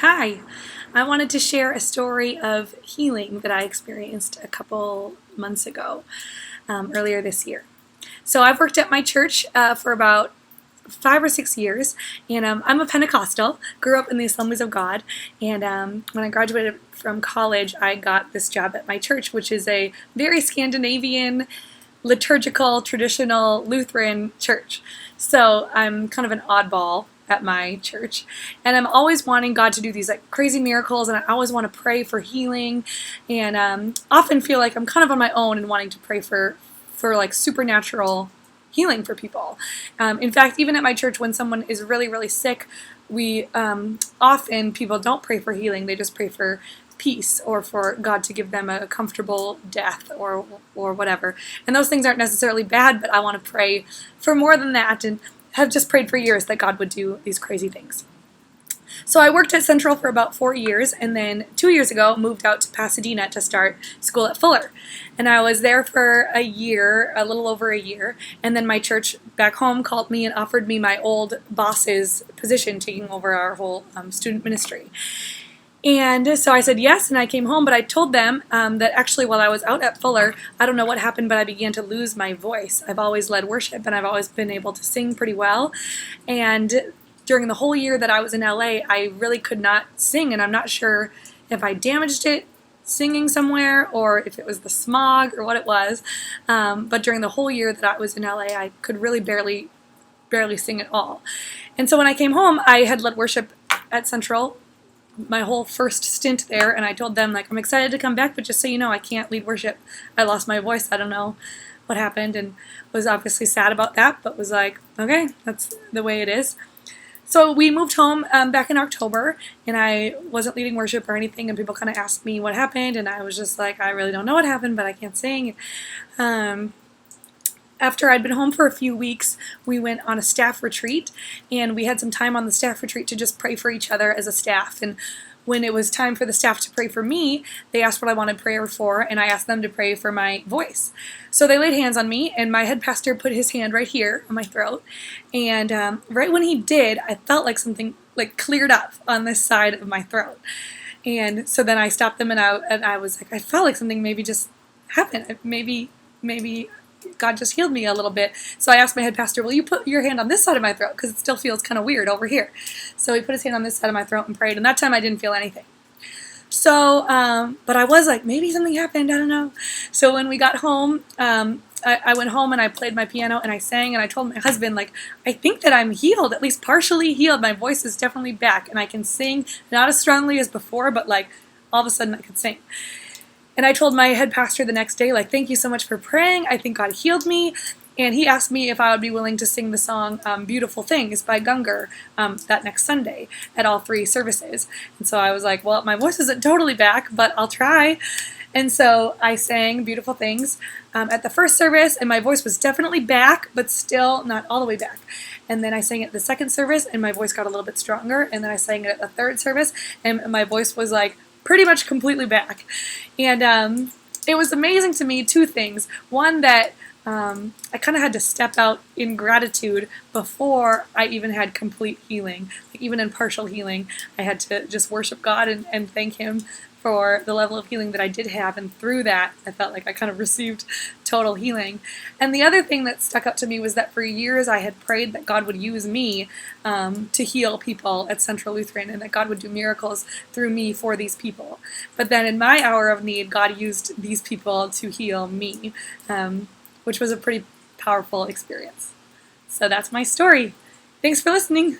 Hi, I wanted to share a story of healing that I experienced a couple months ago, earlier this year. So I've worked at my church for about 5 or 6 years, and I'm a Pentecostal, grew up in the Assemblies of God, and when I graduated from college, I got this job at my church, which is a very Scandinavian, liturgical, traditional Lutheran church. So I'm kind of an oddball at my church, and I'm always wanting God to do these like crazy miracles, and I always want to pray for healing, and often feel like I'm kind of on my own and wanting to pray for like supernatural healing for people. In fact, even at my church, when someone is really, really sick, we often people don't pray for healing; they just pray for peace or for God to give them a comfortable death or whatever. And those things aren't necessarily bad, but I want to pray for more than that, and have just prayed for years that God would do these crazy things. So I worked at Central for about 4 years, and then 2 years ago moved out to Pasadena to start school at Fuller. And I was there for a year, a little over a year, and then my church back home called me and offered me my old boss's position, taking over our whole student ministry. And so I said yes, and I came home, but I told them that actually while I was out at Fuller, I don't know what happened, but I began to lose my voice. I've always led worship, and I've always been able to sing pretty well. And during the whole year that I was in LA, I really could not sing, and I'm not sure if I damaged it singing somewhere or if it was the smog or what it was. But during the whole year that I was in LA, I could really barely sing at all. And so when I came home, I had led worship at Central my whole first stint there, and I told them, like, I'm excited to come back, but just so you know, I can't lead worship. I lost my voice. I don't know what happened, and was obviously sad about that, but was like, okay, that's the way it is. So we moved home back in October, and I wasn't leading worship or anything, and people kind of asked me what happened, and I was just like, I really don't know what happened, but I can't sing. After I'd been home for a few weeks, we went on a staff retreat, and we had some time on the staff retreat to just pray for each other as a staff. And when it was time for the staff to pray for me, they asked what I wanted prayer for, and I asked them to pray for my voice. So they laid hands on me, and my head pastor put his hand right here on my throat. And right when he did, I felt like something like cleared up on this side of my throat. And so then I stopped them, and I was like, I felt like something maybe just happened. Maybe God just healed me a little bit. So I asked my head pastor, will you put your hand on this side of my throat? Because it still feels kind of weird over here. So he put his hand on this side of my throat and prayed. And that time I didn't feel anything. So, but I was like, maybe something happened. I don't know. So when we got home, I went home and I played my piano and I sang, and I told my husband, like, I think that I'm healed, at least partially healed. My voice is definitely back, and I can sing not as strongly as before, but like all of a sudden I could sing. And I told my head pastor the next day, like, thank you so much for praying. I think God healed me. And he asked me if I would be willing to sing the song Beautiful Things by Gungor that next Sunday at all 3 services. And so I was like, well, my voice isn't totally back, but I'll try. And so I sang Beautiful Things at the first service, and my voice was definitely back, but still not all the way back. And then I sang it at the second service, and my voice got a little bit stronger. And then I sang it at the third service, and my voice was like pretty much completely back. And it was amazing to me, 2 things. One, that I kind of had to step out in gratitude before I even had complete healing. Like, even in partial healing, I had to just worship God and thank Him for the level of healing that I did have, and through that, I felt like I kind of received total healing. And the other thing that stuck out to me was that for years I had prayed that God would use me to heal people at Central Lutheran, and that God would do miracles through me for these people. But then in my hour of need, God used these people to heal me, which was a pretty powerful experience. So that's my story. Thanks for listening.